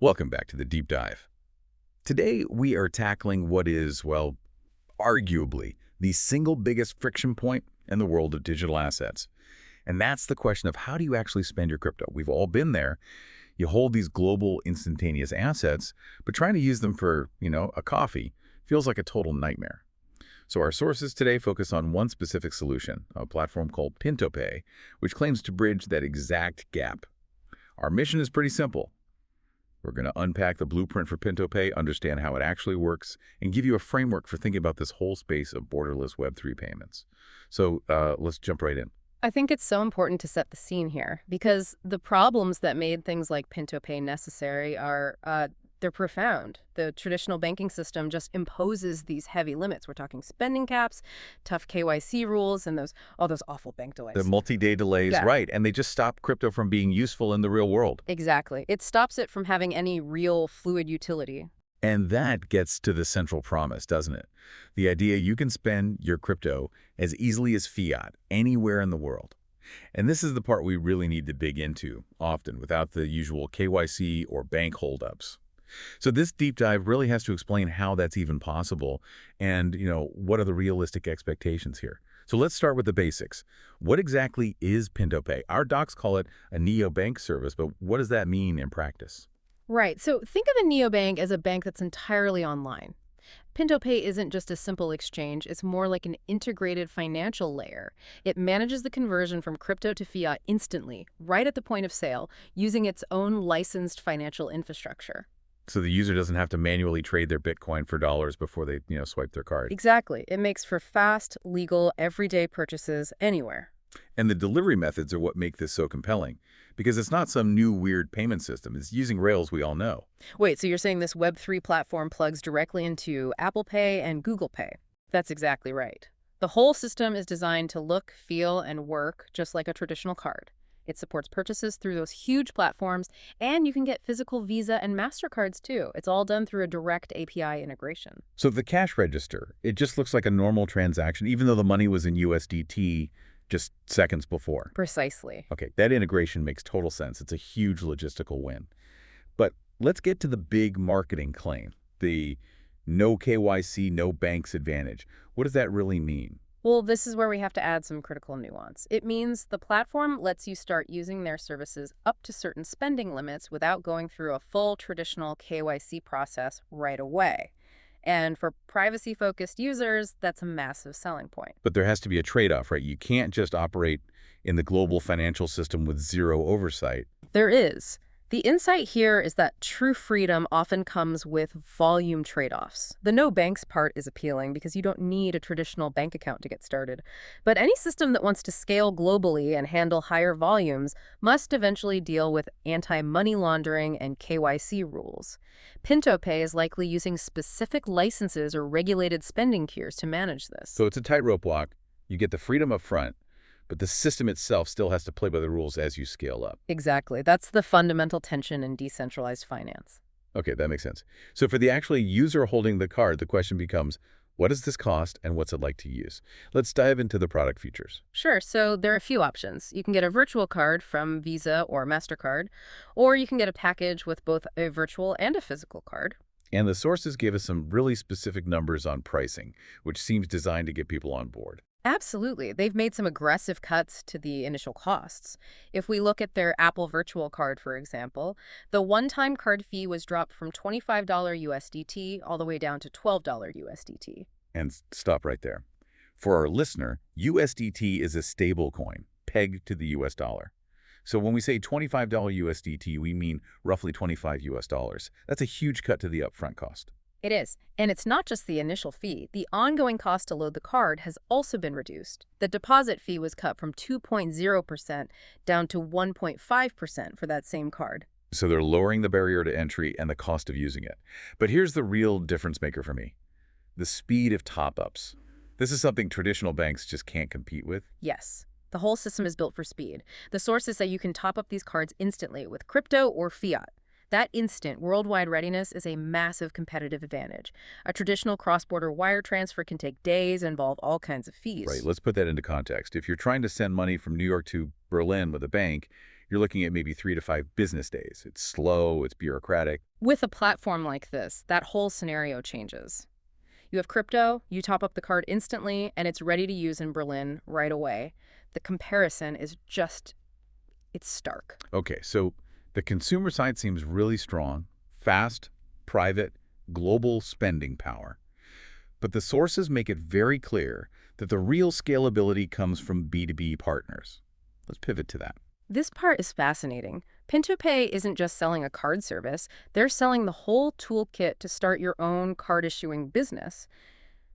Welcome back to the deep dive. Today, we are tackling what is, well, arguably the single biggest friction point in the world of digital assets. And that's the question of how do you actually spend your crypto? We've all been there. You hold these global instantaneous assets, but trying to use them for, a coffee feels like a total nightmare. So our sources today focus on one specific solution, a platform called PintoPay, which claims to bridge that exact gap. Our mission is pretty simple. We're going to unpack the blueprint for PintoPay, understand how it actually works, and give you a framework for thinking about this whole space of borderless Web3 payments. So let's jump right in. I think it's so important to set the scene here because the problems that made things like PintoPay necessary are they're profound. The traditional banking system just imposes these heavy limits. We're talking spending caps, tough KYC rules, and all those awful bank The delays. multi-day delays, Yeah, right, and they just stop crypto from being useful in the real world. exactly. It stops it from having any real fluid utility. And that gets to the central promise, doesn't it? The idea you can spend your crypto as easily as fiat anywhere in the world. And this is the part we really need to dig into, often without the usual KYC or bank holdups. So this deep dive really has to explain how that's even possible and, what are the realistic expectations here. So let's start with the basics. What exactly is PintoPay? Our docs call it a neobank service, but what does that mean in practice? Right. So think of a neobank as a bank that's entirely online. PintoPay isn't just a simple exchange, it's more like an integrated financial layer. It manages the conversion from crypto to fiat instantly, right at the point of sale, using its own licensed financial infrastructure. So the user doesn't have to manually trade their Bitcoin for dollars before they, swipe their card. Exactly. It makes for fast, legal, everyday purchases anywhere. And the delivery methods are what make this so compelling, because it's not some new weird payment system. It's using rails we all know. Wait, so you're saying this Web3 platform plugs directly into Apple Pay and Google Pay? That's exactly right. The whole system is designed to look, feel, and work just like a traditional card. It supports purchases through those huge platforms, and you can get physical Visa and MasterCards too. It's all done through a direct API integration. So the cash register, it just looks like a normal transaction, even though the money was in USDT just seconds before. Precisely. Okay, that integration makes total sense. It's a huge logistical win. But let's get to the big marketing claim, the no KYC, no banks advantage. What does that really mean? Well, this is where we have to add some critical nuance. It means the platform lets you start using their services up to certain spending limits without going through a full traditional KYC process right away. And for privacy-focused users, that's a massive selling point. But there has to be a trade-off, right? You can't just operate in the global financial system with zero oversight. There is. The insight here is that true freedom often comes with volume trade-offs. The no banks part is appealing because you don't need a traditional bank account to get started. But any system that wants to scale globally and handle higher volumes must eventually deal with anti-money laundering and KYC rules. PintoPay is likely using specific licenses or regulated spending tiers to manage this. So it's a tightrope walk. You get the freedom up front, but the system itself still has to play by the rules as you scale up. Exactly. That's the fundamental tension in decentralized finance. Okay, that makes sense. So for the actual user holding the card, the question becomes, what does this cost and what's it like to use? Let's dive into the product features. Sure, so there are a few options. You can get a virtual card from Visa or MasterCard, or you can get a package with both a virtual and a physical card. And the sources gave us some really specific numbers on pricing, which seems designed to get people on board. Absolutely. They've made some aggressive cuts to the initial costs. If we look at their Apple Virtual Card, for example, the one-time card fee was dropped from $25 USDT all the way down to $12 USDT. And stop right there. For our listener, USDT is a stable coin pegged to the US dollar. So when we say $25 USDT, we mean roughly 25 US dollars. That's a huge cut to the upfront cost. It is. And it's not just the initial fee. The ongoing cost to load the card has also been reduced. The deposit fee was cut from 2.0% down to 1.5% for that same card. So they're lowering the barrier to entry and the cost of using it. But here's the real difference maker for me. The speed of top-ups. This is something traditional banks just can't compete with. Yes. The whole system is built for speed. The sources say you can top up these cards instantly with crypto or fiat. That instant worldwide readiness is a massive competitive advantage. A traditional cross-border wire transfer can take days and involve all kinds of fees. Right, let's put that into context. If you're trying to send money from New York to Berlin with a bank, you're looking at maybe 3 to 5 business days. It's slow, it's bureaucratic. With a platform like this, that whole scenario changes. You have crypto, you top up the card instantly, and it's ready to use in Berlin right away. The comparison is just, it's stark. Okay, so the consumer side seems really strong, fast, private, global spending power. But the sources make it very clear that the real scalability comes from B2B partners. Let's pivot to that. This part is fascinating. PintoPay isn't just selling a card service, they're selling the whole toolkit to start your own card issuing business.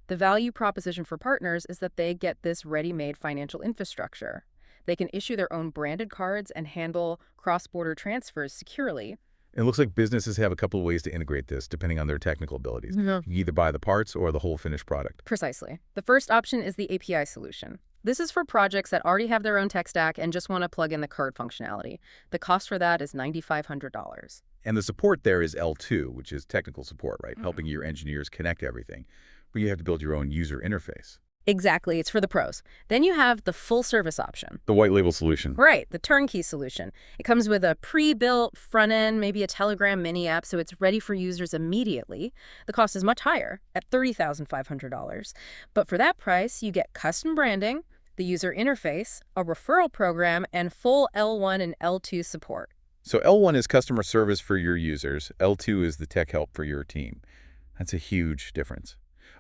The value proposition for partners is that they get this ready-made financial infrastructure. They can issue their own branded cards and handle cross-border transfers securely. It looks like businesses have a couple of ways to integrate this, depending on their technical abilities. Mhm. You can either buy the parts or the whole finished product. Precisely. The first option is the API solution. This is for projects that already have their own tech stack and just want to plug in the card functionality. The cost for that is $9,500. And the support there is L2, which is technical support, right? Helping your engineers connect everything. But you have to build your own user interface. Exactly, it's for the pros. Then you have the full service option. The white label solution. Right, the turnkey solution. It comes with a pre-built front end, maybe a Telegram mini app, so it's ready for users immediately. The cost is much higher, at $30,500. But for that price, you get custom branding, the user interface, a referral program, and full L1 and L2 support. So L1 is customer service for your users. L2 is the tech help for your team. That's a huge difference.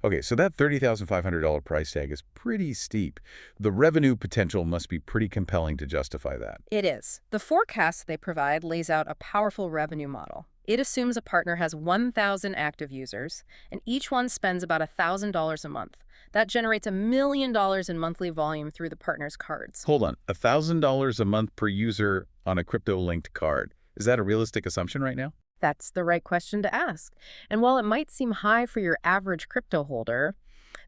Okay, so that $30,500 price tag is pretty steep. The revenue potential must be pretty compelling to justify that. It is. The forecast they provide lays out a powerful revenue model. It assumes a partner has 1,000 active users, and each one spends about $1,000 a month. That generates $1 million in monthly volume through the partner's cards. Hold on, $1,000 a month per user on a crypto-linked card. Is that a realistic assumption right now? That's the right question to ask. And while it might seem high for your average crypto holder,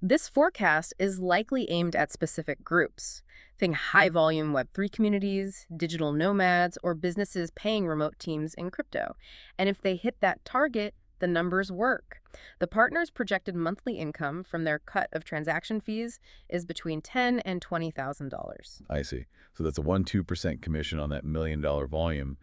this forecast is likely aimed at specific groups. Think high-volume Web3 communities, digital nomads, or businesses paying remote teams in crypto. And if they hit that target, the numbers work. The partner's projected monthly income from their cut of transaction fees is between $10,000 and $20,000. I see. So that's a 1-2% commission on that $1 million volume.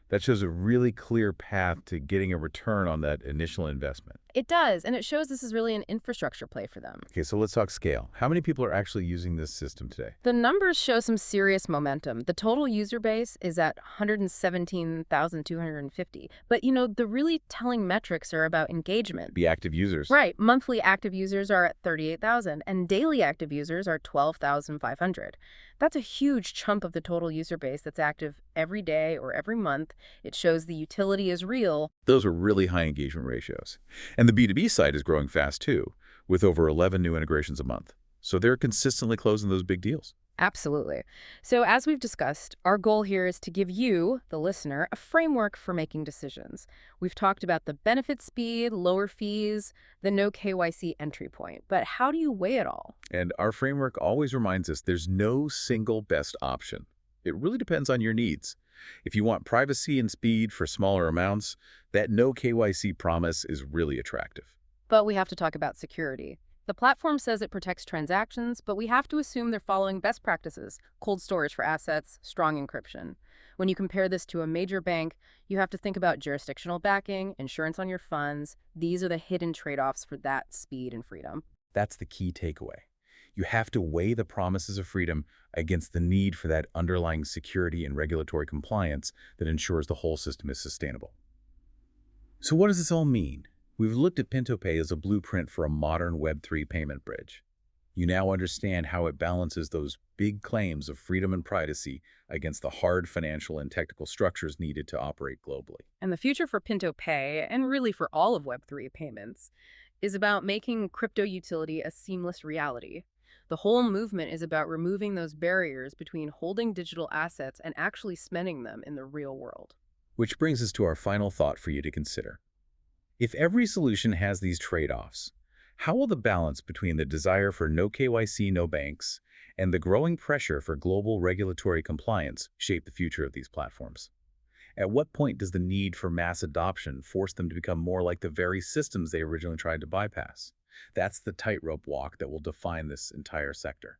That shows a really clear path to getting a return on that initial investment. It does, and it shows this is really an infrastructure play for them. Okay, so let's talk scale. How many people are actually using this system today? The numbers show some serious momentum. The total user base is at 117,250. But, the really telling metrics are about engagement. The active users. Right. Monthly active users are at 38,000, and daily active users are 12,500. That's a huge chunk of the total user base that's active every day or every month. It shows the utility is real. Those are really high engagement ratios. And the B2B side is growing fast too, with over 11 new integrations a month. So they're consistently closing those big deals. Absolutely. So as we've discussed, our goal here is to give you, the listener, a framework for making decisions. We've talked about the benefit speed, lower fees, the no KYC entry point. But how do you weigh it all? And our framework always reminds us there's no single best option. It really depends on your needs. If you want privacy and speed for smaller amounts, that no KYC promise is really attractive. But we have to talk about security. The platform says it protects transactions, but we have to assume they're following best practices, cold storage for assets, strong encryption. When you compare this to a major bank, you have to think about jurisdictional backing, insurance on your funds. These are the hidden trade-offs for that speed and freedom. That's the key takeaway. You have to weigh the promises of freedom against the need for that underlying security and regulatory compliance that ensures the whole system is sustainable. So what does this all mean? We've looked at PintoPay as a blueprint for a modern Web3 payment bridge. You now understand how it balances those big claims of freedom and privacy against the hard financial and technical structures needed to operate globally. And the future for PintoPay, and really for all of Web3 payments, is about making crypto utility a seamless reality. The whole movement is about removing those barriers between holding digital assets and actually spending them in the real world. Which brings us to our final thought for you to consider. If every solution has these trade-offs, how will the balance between the desire for no KYC, no banks, and the growing pressure for global regulatory compliance shape the future of these platforms? At what point does the need for mass adoption force them to become more like the very systems they originally tried to bypass? That's the tightrope walk that will define this entire sector.